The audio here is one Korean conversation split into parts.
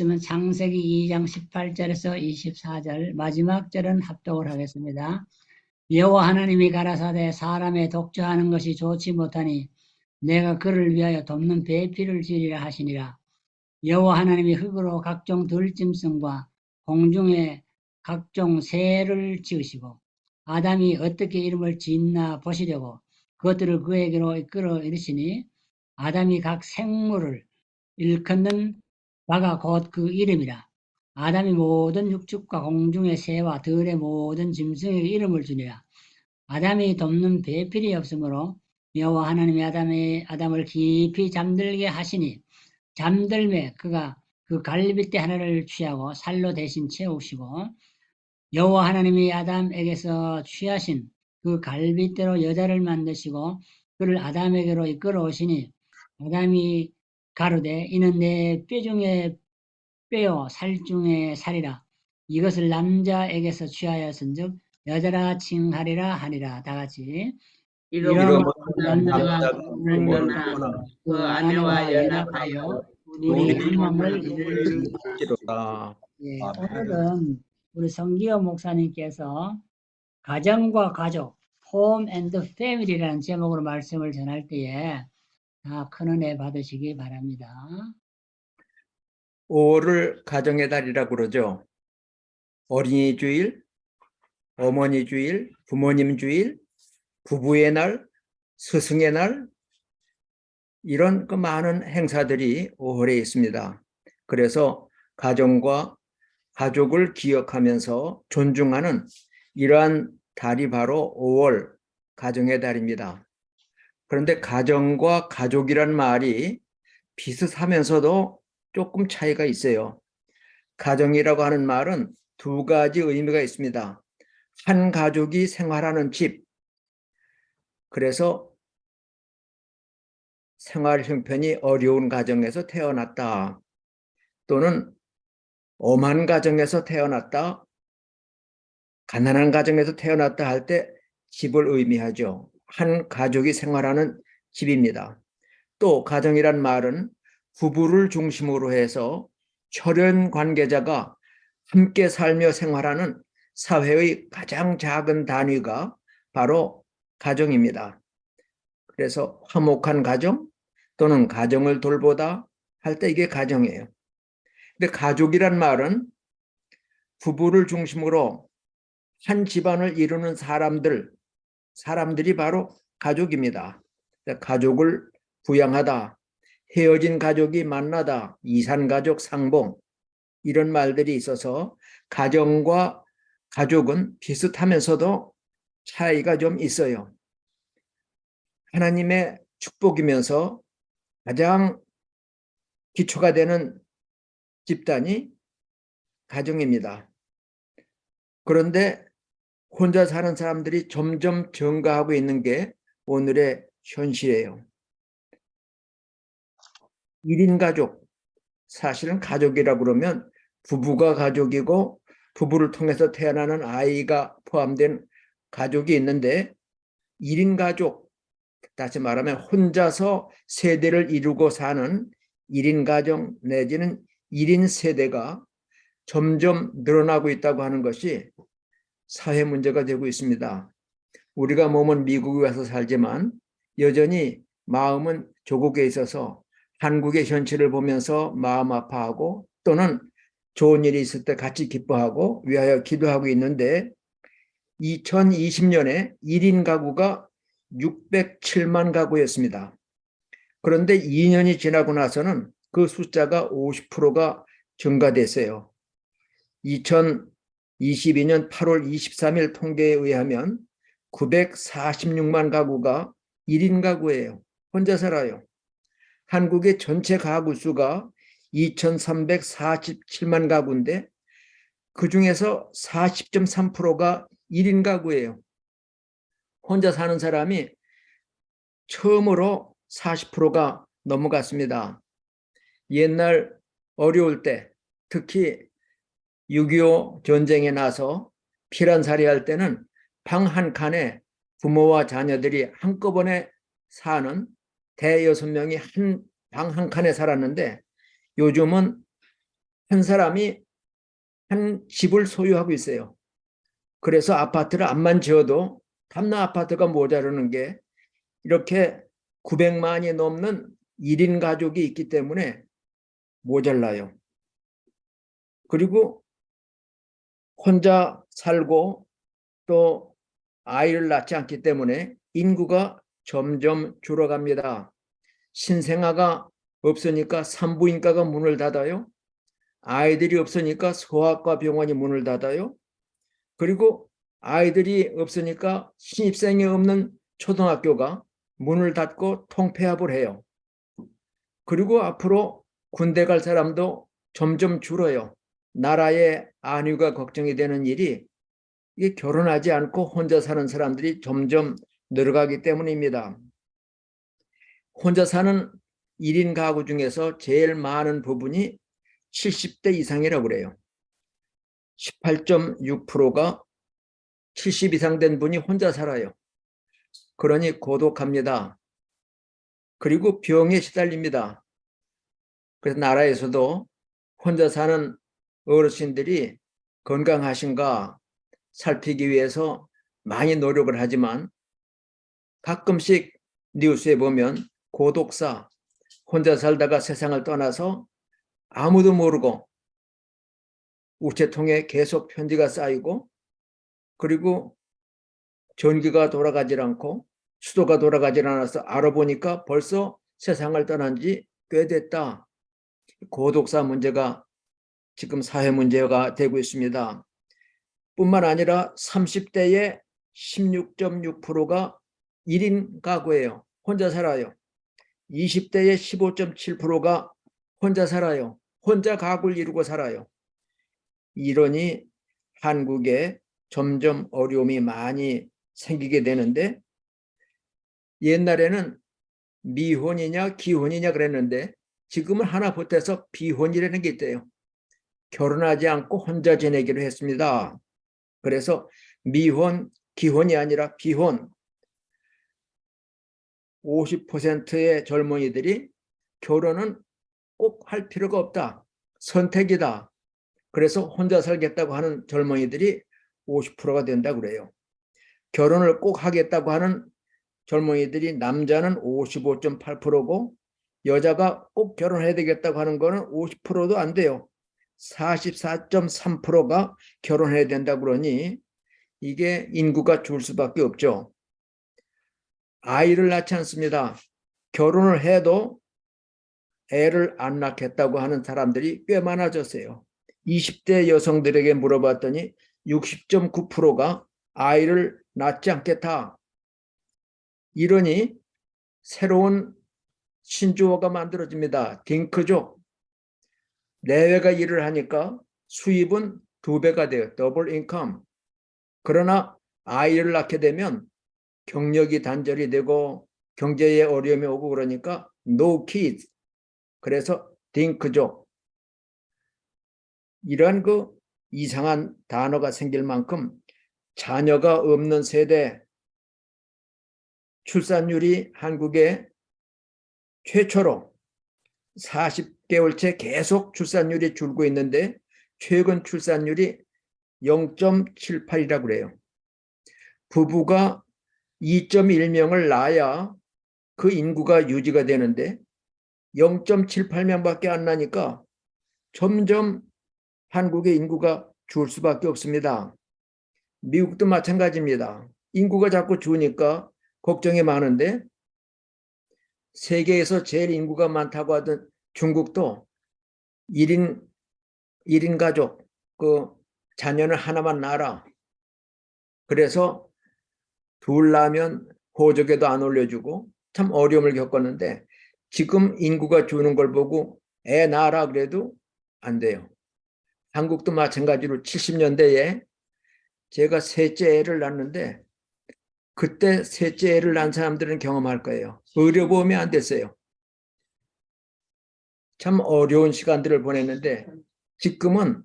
그러면 창세기 2장 18절에서 24절 마지막 절은 합독을 하겠습니다. 여호와 하나님이 가라사대 사람의 독주하는 것이 좋지 못하니 내가 그를 위하여 돕는 배필을 지으리라 하시니라. 여호와 하나님이 흙으로 각종 들짐승과 공중의 각종 새를 지으시고 아담이 어떻게 이름을 짓나 보시려고 그것들을 그에게로 이끌어 이르시니 아담이 각 생물을 일컫는 바가 곧 그 이름이라. 아담이 모든 육축과 공중의 새와 들의 모든 짐승에게 이름을 주니라. 아담이 돕는 배필이 없으므로 여호와 하나님이 아담을 깊이 잠들게 하시니 잠들매 그가 그 갈빗대 하나를 취하고 살로 대신 채우시고 여호와 하나님이 아담에게서 취하신 그 갈빗대로 여자를 만드시고 그를 아담에게로 이끌어 오시니 아담이 가로되 이는 내 뼈 중에 뼈요 살 중에 살이라. 이것을 남자에게서 취하였은즉 여자라 칭하리라 하니라. 다 같이 이러므로 이러므로 남자가 남자가 부모를 떠나 떠나 그 아내와 연합하여 둘이 한 몸을 이루리로다. 예, 오늘은 우리 성기호 목사님께서 가정과 가족, Home and Family라는 제목으로 말씀을 전할 때에 다 큰 은혜 받으시기 바랍니다. 5월을 가정의 달이라고 그러죠. 어린이 주일, 어머니 주일, 부모님 주일, 부부의 날, 스승의 날, 이런 그 많은 행사들이 5월에 있습니다. 그래서 가정과 가족을 기억하면서 존중하는 이러한 달이 바로 5월 가정의 달입니다. 그런데 가정과 가족이란 말이 비슷하면서도 조금 차이가 있어요. 가정이라고 하는 말은 두 가지 의미가 있습니다. 한 가족이 생활하는 집, 그래서 생활 형편이 어려운 가정에서 태어났다. 또는 엄한 가정에서 태어났다, 가난한 가정에서 태어났다 할 때 집을 의미하죠. 한 가족이 생활하는 집입니다. 또 가정이란 말은 부부를 중심으로 해서 혈연 관계자가 함께 살며 생활하는 사회의 가장 작은 단위가 바로 가정입니다. 그래서 화목한 가정 또는 가정을 돌보다 할 때 이게 가정이에요. 근데 가족이란 말은 부부를 중심으로 한 집안을 이루는 사람들이 바로 가족입니다. 가족을 부양하다, 헤어진 가족이 만나다, 이산가족, 상봉, 이런 말들이 있어서 가정과 가족은 비슷하면서도 차이가 좀 있어요. 하나님의 축복이면서 가장 기초가 되는 집단이 가정입니다. 그런데 혼자 사는 사람들이 점점 증가하고 있는 게 오늘의 현실이에요. 1인 가족, 사실은 가족이라고 그러면 부부가 가족이고 부부를 통해서 태어나는 아이가 포함된 가족이 있는데 1인 가족, 다시 말하면 혼자서 세대를 이루고 사는 1인 가정 내지는 1인 세대가 점점 늘어나고 있다고 하는 것이 사회 문제가 되고 있습니다. 우리가 몸은 미국에 와서 살지만 여전히 마음은 조국에 있어서 한국의 현실을 보면서 마음 아파하고 또는 좋은 일이 있을 때 같이 기뻐하고 위하여 기도하고 있는데 2020년에 1인 가구가 607만 가구였습니다. 그런데 2년이 지나고 나서는 그 숫자가 50%가 증가됐어요. 2022년 8월 23일 통계에 의하면 946만 가구가 1인 가구예요. 혼자 살아요. 한국의 전체 가구 수가 2347만 가구인데 그중에서 40.3%가 1인 가구예요. 혼자 사는 사람이 처음으로 40%가 넘어갔습니다. 옛날 어려울 때 특히 6.25 전쟁에 나서 피난살이 할 때는 방 한 칸에 부모와 자녀들이 한꺼번에 사는 대여섯 명이 방 한 칸에 살았는데 요즘은 한 사람이 한 집을 소유하고 있어요. 그래서 아파트를 암만 지어도 담나 아파트가 모자라는 게 이렇게 900만이 넘는 1인 가족이 있기 때문에 모자라요. 그리고 혼자 살고 또 아이를 낳지 않기 때문에 인구가 점점 줄어갑니다. 신생아가 없으니까 산부인과가 문을 닫아요. 아이들이 없으니까 소아과 병원이 문을 닫아요. 그리고 아이들이 없으니까 신입생이 없는 초등학교가 문을 닫고 통폐합을 해요. 그리고 앞으로 군대 갈 사람도 점점 줄어요. 나라의 안위가 걱정이 되는 일이 이게 결혼하지 않고 혼자 사는 사람들이 점점 늘어가기 때문입니다. 혼자 사는 1인 가구 중에서 제일 많은 부분이 70대 이상이라고 그래요. 18.6%가 70 이상 된 분이 혼자 살아요. 그러니 고독합니다. 그리고 병에 시달립니다. 그래서 나라에서도 혼자 사는 어르신들이 건강하신가 살피기 위해서 많이 노력을 하지만 가끔씩 뉴스에 보면 고독사, 혼자 살다가 세상을 떠나서 아무도 모르고 우체통에 계속 편지가 쌓이고 그리고 전기가 돌아가질 않고 수도가 돌아가질 않아서 알아보니까 벌써 세상을 떠난 지 꽤 됐다. 고독사 문제가 지금 사회 문제가 되고 있습니다. 뿐만 아니라 30대의 16.6%가 1인 가구예요. 혼자 살아요. 20대의 15.7%가 혼자 살아요. 혼자 가구를 이루고 살아요. 이러니 한국에 점점 어려움이 많이 생기게 되는데 옛날에는 미혼이냐 기혼이냐 그랬는데 지금은 하나 보태서 비혼이라는 게 있대요. 결혼하지 않고 혼자 지내기로 했습니다. 그래서 미혼, 기혼이 아니라 비혼. 50%의 젊은이들이 결혼은 꼭 할 필요가 없다. 선택이다. 그래서 혼자 살겠다고 하는 젊은이들이 50%가 된다고 그래요. 결혼을 꼭 하겠다고 하는 젊은이들이 남자는 55.8%고 여자가 꼭 결혼해야 되겠다고 하는 거는 50%도 안 돼요. 44.3%가 결혼해야 된다 그러니 이게 인구가 줄 수밖에 없죠. 아이를 낳지 않습니다. 결혼을 해도 애를 안 낳겠다고 하는 사람들이 꽤 많아졌어요. 20대 여성들에게 물어봤더니 60.9%가 아이를 낳지 않겠다. 이러니 새로운 신조어가 만들어집니다. 딩크족. 내외가 일을 하니까 수입은 2배가 돼요. 더블 인컴. 그러나 아이를 낳게 되면 경력이 단절이 되고 경제에 어려움이 오고 그러니까 no kids. 그래서 딩크족. 이런 그 이상한 단어가 생길 만큼 자녀가 없는 세대 출산율이 한국에 최초로 40개월째 계속 출산율이 줄고 있는데 최근 출산율이 0.78이라고 그래요. 부부가 2.1명을 낳아야 그 인구가 유지가 되는데 0.78명밖에 안 나니까 점점 한국의 인구가 줄 수밖에 없습니다. 미국도 마찬가지입니다. 인구가 자꾸 주니까 걱정이 많은데 세계에서 제일 인구가 많다고 하던 중국도 1인 가족, 그 자녀는 하나만 낳아라. 그래서 둘 낳으면 호적에도 안 올려주고 참 어려움을 겪었는데 지금 인구가 주는 걸 보고 애 낳아라 그래도 안 돼요. 한국도 마찬가지로 70년대에 제가 셋째 애를 낳았는데 그때 셋째 애를 낳은 사람들은 경험할 거예요. 의료보험이 안 됐어요. 참 어려운 시간들을 보냈는데 지금은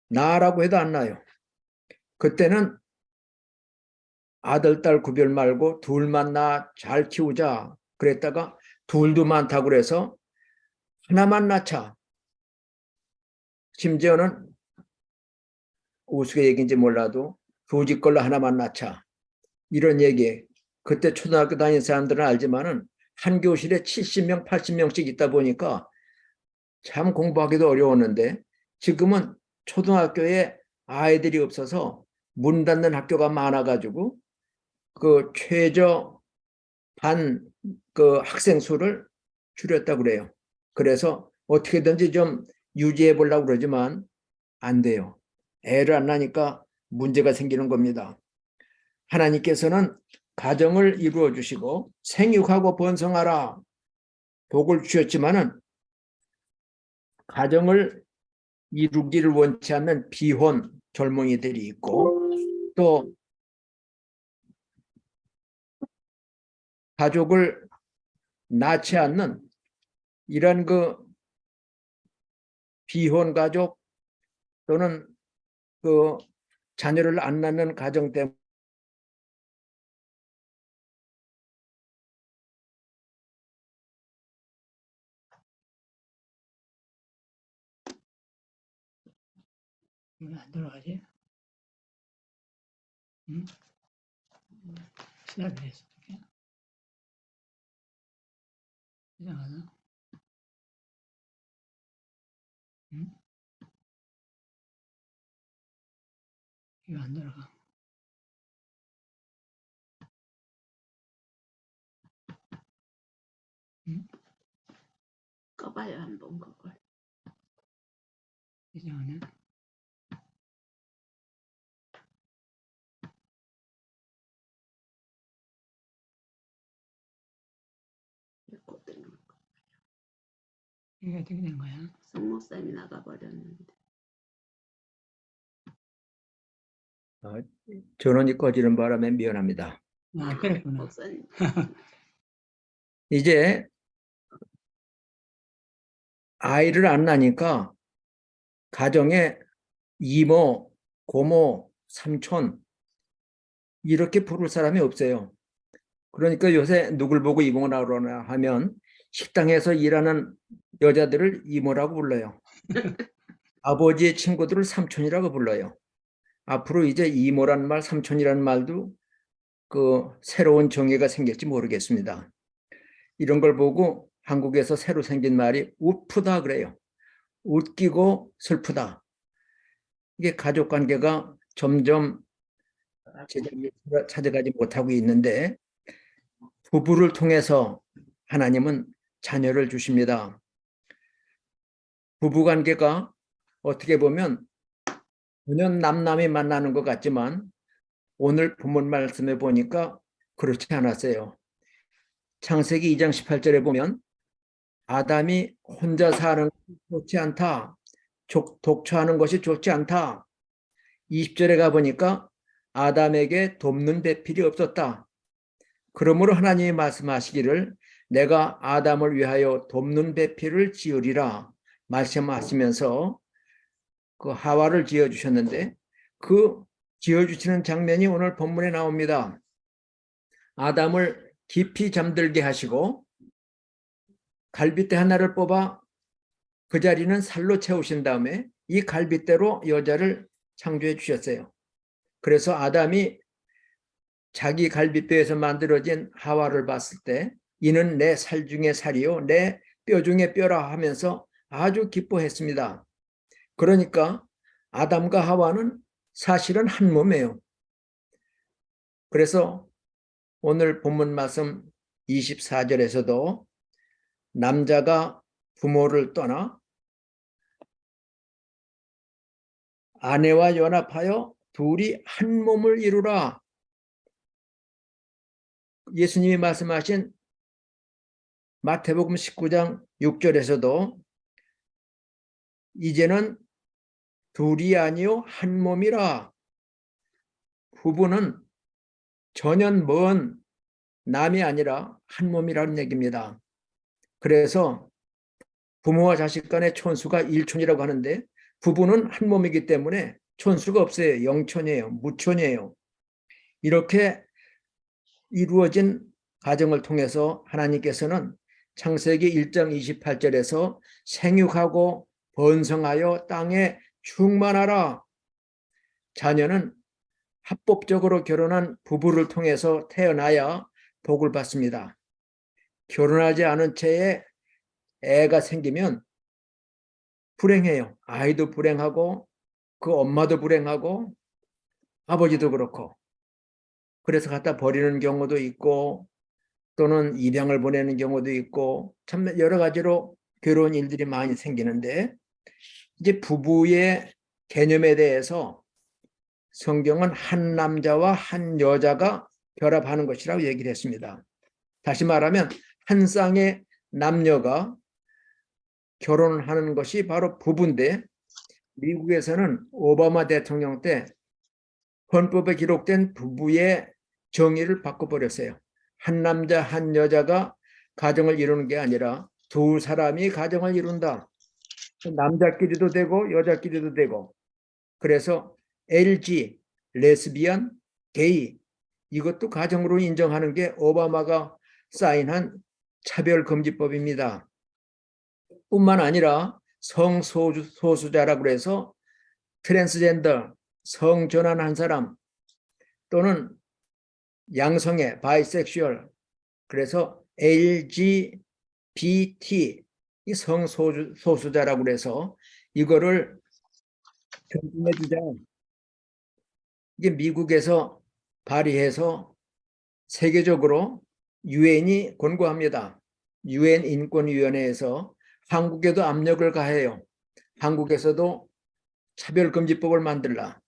나라고 해도 안 나요. 그때는 아들, 딸 구별 말고 둘만 낳아 잘 키우자 그랬다가 둘도 많다고 그래서 하나만 낳자. 심지어는 우스갯얘기인지 몰라도 두 집 걸로 하나만 낳자. 이런 얘기. 그때 초등학교 다니는 사람들은 알지만은 한 교실에 70명, 80명씩 있다 보니까 참 공부하기도 어려웠는데 지금은 초등학교에 아이들이 없어서 문 닫는 학교가 많아가지고 그 최저 반 그 학생 수를 줄였다고 그래요. 그래서 어떻게든지 좀 유지해 보려고 그러지만 안 돼요. 애를 안 낳으니까 문제가 생기는 겁니다. 하나님께서는 가정을 이루어 주시고 생육하고 번성하라 복을 주셨지만은 가정을 이루기를 원치 않는 비혼 젊은이들이 있고 또 가족을 낳지 않는 이런 그 비혼 가족 또는 그 자녀를 안 낳는 가정 때문에 왜 안 들어가지? 응? 시작을 했어. 이상하다. 응? 이거 안 들어가. 응? 꺼봐요 한번 그걸. 이상하네. 이거 뜨는 거. 이게 어떻게 된 거야? 성목쌤이 나가버렸는데. 전원이 꺼지는 바람에 미안합니다. 아, 그랬구나. 목사님 이제 아이를 안 낳으니까 가정에 이모, 고모, 삼촌 이렇게 부를 사람이 없어요. 그러니까 요새 누굴 보고 이모라고 그러나 하면 식당에서 일하는 여자들을 이모라고 불러요. 아버지의 친구들을 삼촌이라고 불러요. 앞으로 이제 이모란 말, 삼촌이란 말도 그 새로운 정의가 생길지 모르겠습니다. 이런 걸 보고 한국에서 새로 생긴 말이 우프다 그래요. 웃기고 슬프다. 이게 가족 관계가 점점 제자리를 찾아가지 못하고 있는데 부부를 통해서 하나님은 자녀를 주십니다. 부부 관계가 어떻게 보면 그냥 남남이 만나는 것 같지만 오늘 본문 말씀에 보니까 그렇지 않았어요. 창세기 2장 18절에 보면 아담이 혼자 사는 것이 좋지 않다. 독처하는 것이 좋지 않다. 20절에 가보니까 아담에게 돕는 배필이 없었다. 그러므로 하나님이 말씀하시기를 내가 아담을 위하여 돕는 배필을 지으리라 말씀하시면서 그 하와를 지어주셨는데 그 지어주시는 장면이 오늘 본문에 나옵니다. 아담을 깊이 잠들게 하시고 갈빗대 하나를 뽑아 그 자리는 살로 채우신 다음에 이 갈빗대로 여자를 창조해 주셨어요. 그래서 아담이 자기 갈빗대에서 만들어진 하와를 봤을 때 이는 내 살 중에 살이요 내 뼈 중에 뼈라 하면서 아주 기뻐했습니다. 그러니까 아담과 하와는 사실은 한 몸이에요. 그래서 오늘 본문 말씀 24절에서도 남자가 부모를 떠나 아내와 연합하여 둘이 한 몸을 이루라. 예수님이 말씀하신 마태복음 19장 6절에서도 이제는 둘이 아니요 한 몸이라. 부부는 전혀 먼 남이 아니라 한 몸이라는 얘기입니다. 그래서 부모와 자식 간의 촌수가 일촌이라고 하는데 부부는 한 몸이기 때문에 촌수가 없어요. 영촌이에요. 무촌이에요. 이렇게 이루어진 가정을 통해서 하나님께서는 창세기 1장 28절에서 생육하고 번성하여 땅에 충만하라. 자녀는 합법적으로 결혼한 부부를 통해서 태어나야 복을 받습니다. 결혼하지 않은 채에 애가 생기면 불행해요. 아이도 불행하고 그 엄마도 불행하고 아버지도 그렇고. 그래서 갖다 버리는 경우도 있고 또는 입양을 보내는 경우도 있고 참 여러 가지로 괴로운 일들이 많이 생기는데, 이제 부부의 개념에 대해서 성경은 한 남자와 한 여자가 결합하는 것이라고 얘기를 했습니다. 다시 말하면 한 쌍의 남녀가 결혼을 하는 것이 바로 부부인데, 미국에서는 오바마 대통령 때 헌법에 기록된 부부의 정의를 바꿔버렸어요. 한 남자 한 여자가 가정을 이루는 게 아니라 두 사람이 가정을 이룬다. 남자끼리도 되고 여자끼리도 되고. 그래서 LG, 레스비언, 게이, 이것도 가정으로 인정하는 게 오바마가 사인한 차별금지법입니다. 뿐만 아니라 성소수자라고 해서 트랜스젠더, 성전환한 사람 또는 양성애, 바이섹슈얼, 그래서 LGBT, 이 성소수자라고 해서 이거를 존중해주자. 이게 미국에서 발의해서 세계적으로 유엔이 권고합니다. 유엔 인권위원회에서 한국에도 압력을 가해요. 한국에서도 차별금지법을 만들라.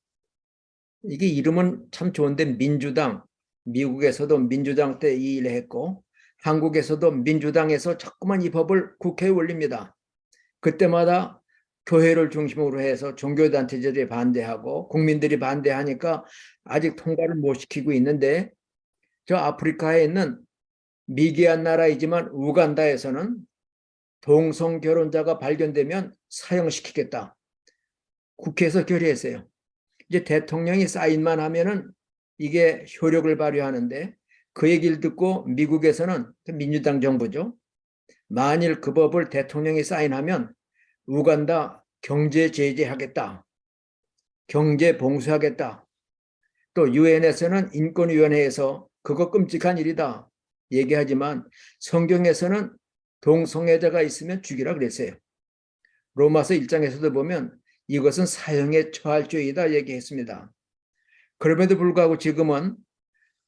이게 이름은 참 좋은데 민주당, 미국에서도 민주당 때 이 일을 했고 한국에서도 민주당에서 자꾸만 이 법을 국회에 올립니다. 그때마다 교회를 중심으로 해서 종교단체들이 반대하고 국민들이 반대하니까 아직 통과를 못 시키고 있는데, 저 아프리카에 있는 미개한 나라이지만 우간다에서는 동성결혼자가 발견되면 사형시키겠다. 국회에서 결의했어요. 이제 대통령이 사인만 하면은 이게 효력을 발휘하는데, 그 얘기를 듣고 미국에서는 민주당 정부죠. 만일 그 법을 대통령이 사인하면 우간다 경제 제재하겠다. 경제 봉쇄하겠다. 또 유엔에서는 인권위원회에서 그거 끔찍한 일이다 얘기하지만 성경에서는 동성애자가 있으면 죽이라 그랬어요. 로마서 1장에서도 보면 이것은 사형에 처할 죄이다 얘기했습니다. 그럼에도 불구하고 지금은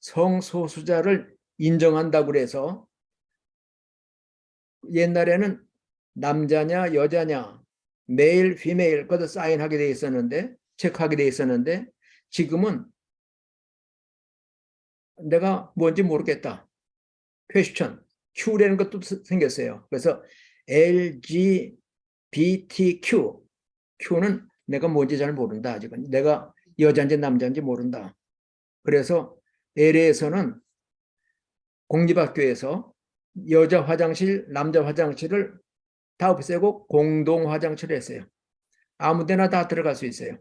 성소수자를 인정한다고 해서, 옛날에는 남자냐 여자냐 메일 피메일 그것도 사인하게 돼 있었는데, 체크하게 돼 있었는데, 지금은 내가 뭔지 모르겠다. 퀘스천, Q라는 것도 생겼어요. 그래서 LGBTQ, Q는 내가 뭔지 잘 모른다. 아직은 내가 여자인지 남자인지 모른다. 그래서 LA에서는 공립학교에서 여자 화장실, 남자 화장실을 다 없애고 공동 화장실을 했어요. 아무데나 다 들어갈 수 있어요.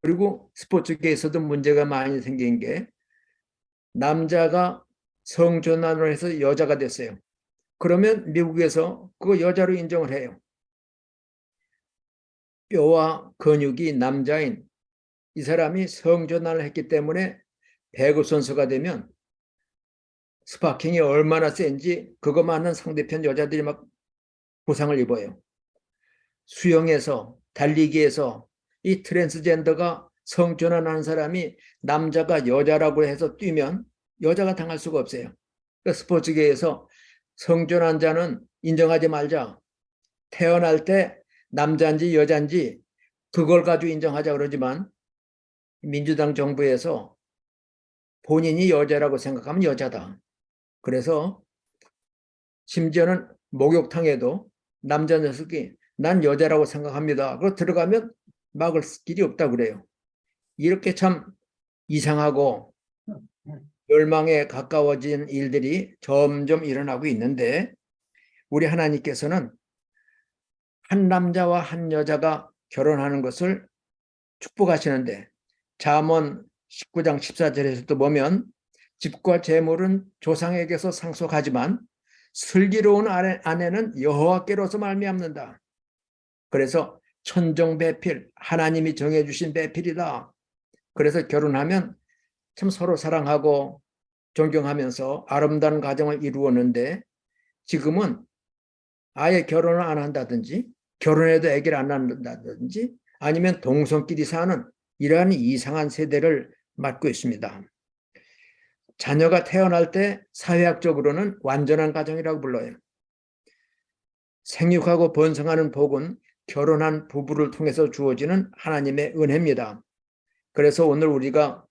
그리고 스포츠계에서도 문제가 많이 생긴 게, 남자가 성전환을 해서 여자가 됐어요. 그러면 미국에서 그거 여자로 인정을 해요. 뼈와 근육이 남자인 이 사람이 성전환을 했기 때문에 배구 선수가 되면 스파킹이 얼마나 센지 그거 많은 상대편 여자들이 막 부상을 입어요. 수영에서, 달리기에서 이 트랜스젠더가 성전환하는 사람이 남자가 여자라고 해서 뛰면 여자가 당할 수가 없어요. 그러니까 스포츠계에서 성전환자는 인정하지 말자. 태어날 때 남자인지 여자인지 그걸 가지고 인정하자 그러지만, 민주당 정부에서 본인이 여자라고 생각하면 여자다. 그래서 심지어는 목욕탕에도 남자 녀석이 난 여자라고 생각합니다. 그리고 들어가면 막을 길이 없다 그래요. 이렇게 참 이상하고 멸망에 가까워진 일들이 점점 일어나고 있는데, 우리 하나님께서는 한 남자와 한 여자가 결혼하는 것을 축복하시는데, 잠언 19장 14절에서도 보면 집과 재물은 조상에게서 상속하지만 슬기로운 아내는 여호와께로서 말미암는다. 그래서 천정배필, 하나님이 정해주신 배필이다. 그래서 결혼하면 참 서로 사랑하고 존경하면서 아름다운 가정을 이루었는데 지금은 아예 결혼을 안 한다든지 결혼해도 아기를 안 낳는다든지 아니면 동성끼리 사는 이러한 이상한 세대를 맞고 있습니다. 자녀가 태어날 때 사회학적으로는 완전한 가정이라고 불러요. 생육하고 번성하는 복은 결혼한 부부를 통해서 주어지는 하나님의 은혜입니다. 그래서 오늘 우리가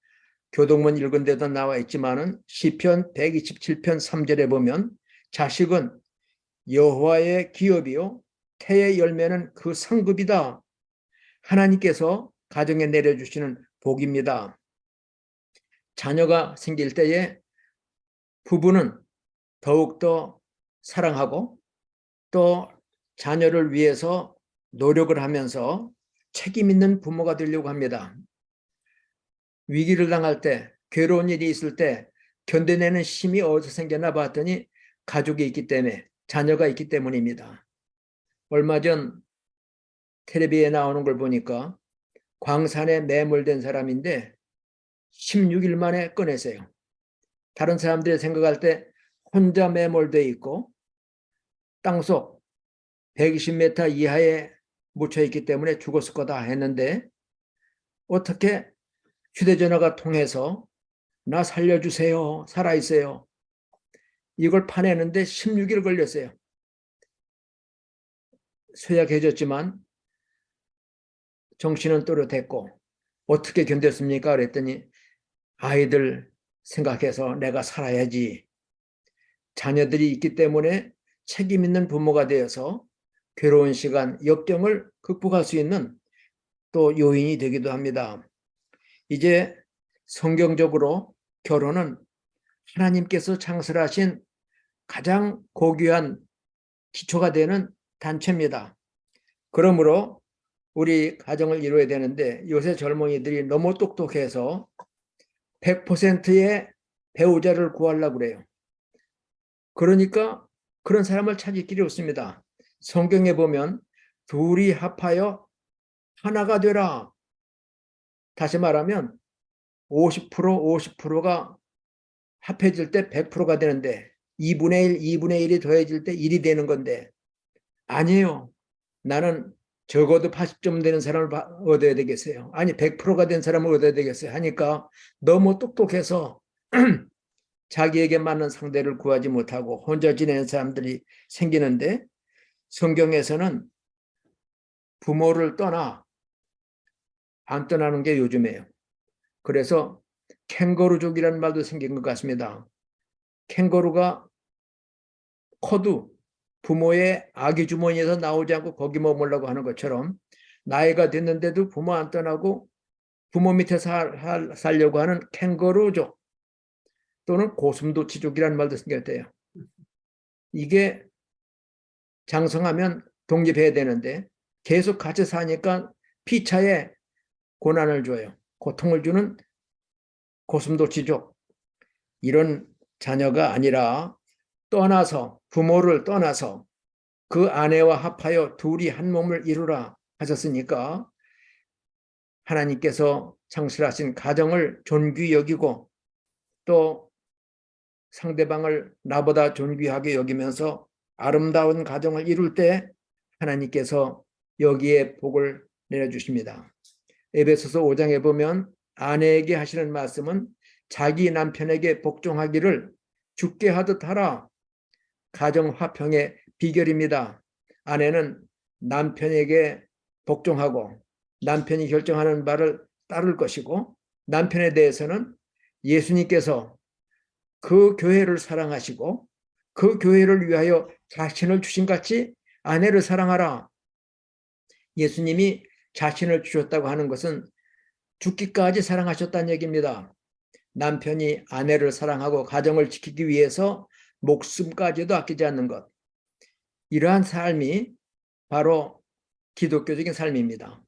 교동문 읽은 데도 나와 있지만은 시편 127편 3절에 보면 자식은 여호와의 기업이요 태의 열매는 그 상급이다. 하나님께서 가정에 내려주시는 복입니다. 자녀가 생길 때에 부부는 더욱더 사랑하고 또 자녀를 위해서 노력을 하면서 책임 있는 부모가 되려고 합니다. 위기를 당할 때, 괴로운 일이 있을 때 견뎌내는 힘이 어디서 생겼나 봤더니 가족이 있기 때문에, 자녀가 있기 때문입니다. 얼마 전 텔레비에 나오는 걸 보니까 광산에 매몰된 사람인데 16일 만에 꺼내세요. 다른 사람들이 생각할 때 혼자 매몰돼 있고 땅속 120m 이하에 묻혀 있기 때문에 죽었을 거다 했는데 어떻게 휴대전화가 통해서 나 살려주세요. 살아있어요. 이걸 파내는데 16일 걸렸어요. 쇠약해졌지만 정신은 또렷했고 어떻게 견뎠습니까? 그랬더니 아이들 생각해서 내가 살아야지. 자녀들이 있기 때문에 책임 있는 부모가 되어서 괴로운 시간, 역경을 극복할 수 있는 또 요인이 되기도 합니다. 이제 성경적으로 결혼은 하나님께서 창설하신 가장 고귀한 기초가 되는 단체입니다. 그러므로 우리 가정을 이루어야 되는데 요새 젊은이들이 너무 똑똑해서 100%의 배우자를 구하려고 그래요. 그러니까 그런 사람을 찾을 길이 없습니다. 성경에 보면 둘이 합하여 하나가 되라. 다시 말하면 50%, 50%가 합해질 때 100%가 되는데 2분의 1, 2분의 1이 더해질 때 1이 되는 건데 아니에요. 나는 적어도 80점 되는 사람을 얻어야 되겠어요. 아니 100%가 된 사람을 얻어야 되겠어요. 하니까 너무 똑똑해서 자기에게 맞는 상대를 구하지 못하고 혼자 지내는 사람들이 생기는데 성경에서는 부모를 떠나 안 떠나는 게 요즘이에요. 그래서 캥거루족이라는 말도 생긴 것 같습니다. 캥거루가 커도 부모의 아기 주머니에서 나오지 않고 거기 머물라고 하는 것처럼 나이가 됐는데도 부모 안 떠나고 부모 밑에 살려고 하는 캥거루족 또는 고슴도치족이라는 말도 생겼대요. 이게 장성하면 독립해야 되는데 계속 같이 사니까 피차에 고난을 줘요. 고통을 주는 고슴도치족. 이런 자녀가 아니라 떠나서 부모를 떠나서 그 아내와 합하여 둘이 한 몸을 이루라 하셨으니까 하나님께서 창설하신 가정을 존귀히 여기고 또 상대방을 나보다 존귀하게 여기면서 아름다운 가정을 이룰 때 하나님께서 여기에 복을 내려주십니다. 에베소서 5장에 보면 아내에게 하시는 말씀은 자기 남편에게 복종하기를 주께 하듯 하라. 가정 화평의 비결입니다. 아내는 남편에게 복종하고 남편이 결정하는 바를 따를 것이고 남편에 대해서는 예수님께서 그 교회를 사랑하시고 그 교회를 위하여 자신을 주신 같이 아내를 사랑하라. 예수님이 자신을 주셨다고 하는 것은 죽기까지 사랑하셨다는 얘기입니다. 남편이 아내를 사랑하고 가정을 지키기 위해서 목숨까지도 아끼지 않는 것. 이러한 삶이 바로 기독교적인 삶입니다.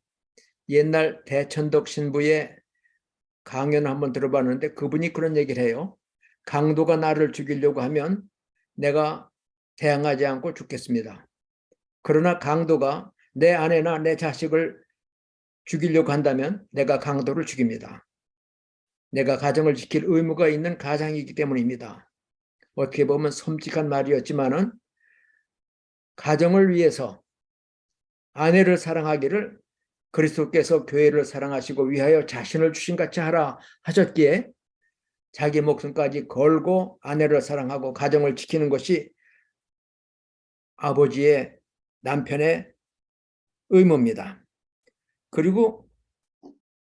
옛날 대천덕 신부의 강연을 한번 들어봤는데 그분이 그런 얘기를 해요. 강도가 나를 죽이려고 하면 내가 대항하지 않고 죽겠습니다. 그러나 강도가 내 아내나 내 자식을 죽이려고 한다면 내가 강도를 죽입니다. 내가 가정을 지킬 의무가 있는 가장이기 때문입니다. 어떻게 보면 섬뜩한 말이었지만은 가정을 위해서 아내를 사랑하기를 그리스도께서 교회를 사랑하시고 위하여 자신을 주신 같이 하라 하셨기에 자기 목숨까지 걸고 아내를 사랑하고 가정을 지키는 것이 아버지의 남편의 의무입니다. 그리고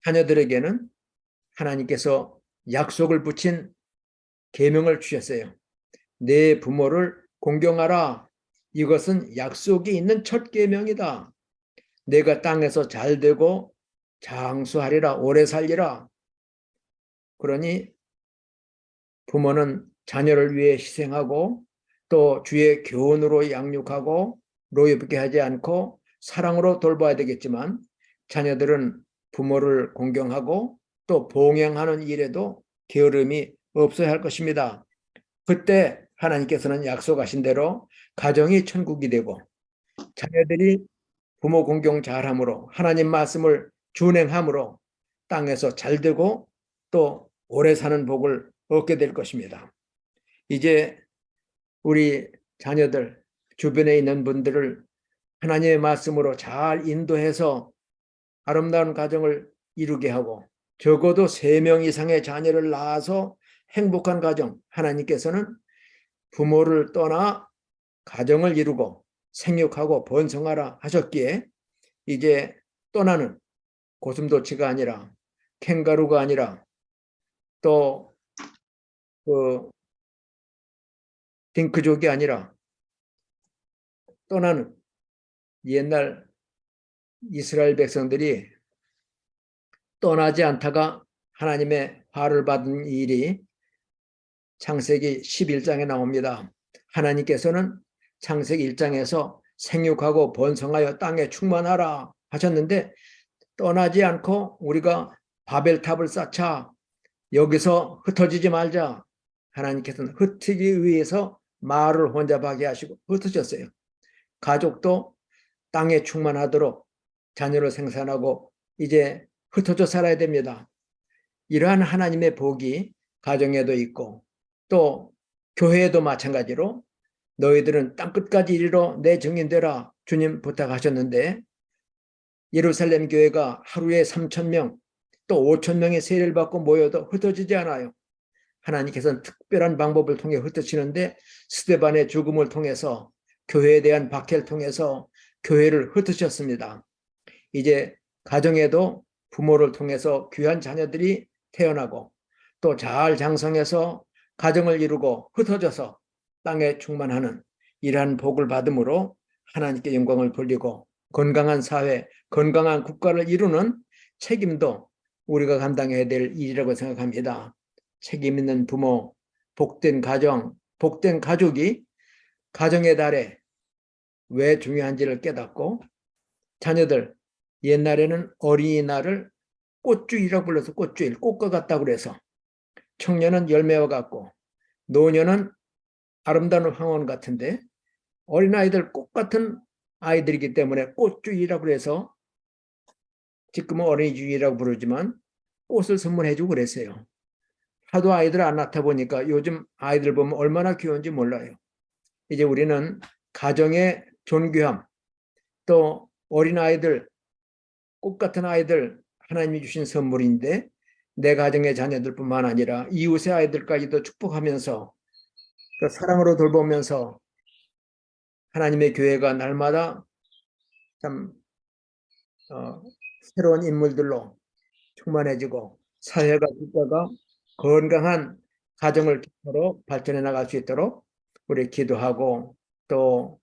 자녀들에게는 하나님께서 약속을 붙인 계명을 주셨어요. 내 부모를 공경하라. 이것은 약속이 있는 첫 계명이다. 내가 땅에서 잘되고 장수하리라, 오래 살리라. 그러니 부모는 자녀를 위해 희생하고 또 주의 교훈으로 양육하고 노엽게 하지 않고 사랑으로 돌봐야 되겠지만 자녀들은 부모를 공경하고 또 봉양하는 일에도 게으름이 없어야 할 것입니다. 그때 하나님께서는 약속하신 대로 가정이 천국이 되고 자녀들이 부모 공경 잘함으로 하나님 말씀을 준행함으로 땅에서 잘되고 또 오래 사는 복을 얻게 될 것입니다. 이제 우리 자녀들 주변에 있는 분들을 하나님의 말씀으로 잘 인도해서 아름다운 가정을 이루게 하고 적어도 3명 이상의 자녀를 낳아서 행복한 가정, 하나님께서는 부모를 떠나 가정을 이루고 생육하고 번성하라 하셨기에 이제 떠나는 고슴도치가 아니라 캥거루가 아니라 또 그 딩크족이 아니라 떠나는 옛날 이스라엘 백성들이 떠나지 않다가 하나님의 화를 받은 일이 창세기 11장에 나옵니다. 하나님께서는 창세기 1장에서 생육하고 번성하여 땅에 충만하라 하셨는데 떠나지 않고 우리가 바벨탑을 쌓자, 여기서 흩어지지 말자. 하나님께서는 흩어지기 위해서 말을 혼잡하게 하시고 흩어졌어요. 가족도 땅에 충만하도록 자녀를 생산하고 이제 흩어져 살아야 됩니다. 이러한 하나님의 복이 가정에도 있고 또 교회에도 마찬가지로 너희들은 땅끝까지 이르러 내 증인 되라 주님 부탁하셨는데 예루살렘 교회가 하루에 3,000명 또 5,000명의 세례를 받고 모여도 흩어지지 않아요. 하나님께서는 특별한 방법을 통해 흩어지는데 스데반의 죽음을 통해서 교회에 대한 박해를 통해서 교회를 흩으셨습니다. 이제 가정에도 부모를 통해서 귀한 자녀들이 태어나고 또 잘 장성해서 가정을 이루고 흩어져서 땅에 충만하는 이러한 복을 받음으로 하나님께 영광을 돌리고 건강한 사회, 건강한 국가를 이루는 책임도 우리가 감당해야 될 일이라고 생각합니다. 책임 있는 부모, 복된 가정, 복된 가족이 가정의 달에 왜 중요한지를 깨닫고 자녀들 옛날에는 어린이날을 꽃주일이라고 불러서 꽃주일, 꽃과 같다고 그래서 청년은 열매와 같고 노년은 아름다운 황혼 같은데 어린아이들 꽃 같은 아이들이기 때문에 꽃주일이라고 해서 지금은 어린이주일이라고 부르지만 꽃을 선물해주고 그랬어요. 하도 아이들 안 낳다 보니까 요즘 아이들 보면 얼마나 귀여운지 몰라요. 이제 우리는 가정의 존귀함 또 어린아이들 꽃 같은 아이들 하나님이 주신 선물인데 내 가정의 자녀들뿐만 아니라 이웃의 아이들까지도 축복하면서 그 사랑으로 돌보면서 하나님의 교회가 날마다 참 새로운 인물들로 충만해지고 사회가 국가가 건강한 가정을 기초로 발전해 나갈 수 있도록 우리 기도하고 또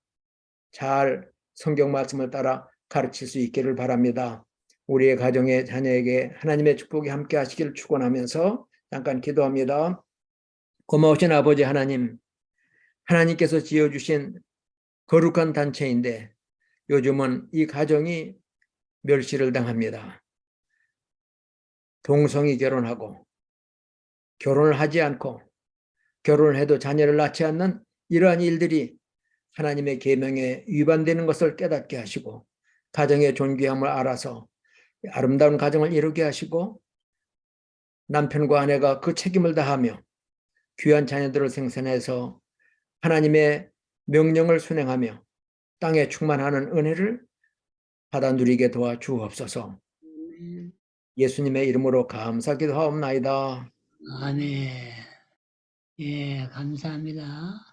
잘 성경 말씀을 따라 가르칠 수 있기를 바랍니다. 우리의 가정의 자녀에게 하나님의 축복이 함께 하시기를 축원하면서 잠깐 기도합니다. 고마우신 아버지 하나님, 하나님께서 지어주신 거룩한 단체인데 요즘은 이 가정이 멸시를 당합니다. 동성이 결혼하고 결혼을 하지 않고 결혼을 해도 자녀를 낳지 않는 이러한 일들이 하나님의 계명에 위반되는 것을 깨닫게 하시고 가정의 존귀함을 알아서 아름다운 가정을 이루게 하시고 남편과 아내가 그 책임을 다하며 귀한 자녀들을 생산해서 하나님의 명령을 순행하며 땅에 충만하는 은혜를 받아 누리게 도와 주옵소서. 아멘. 예수님의 이름으로 감사 기도하옵나이다. 아멘. 예, 감사합니다.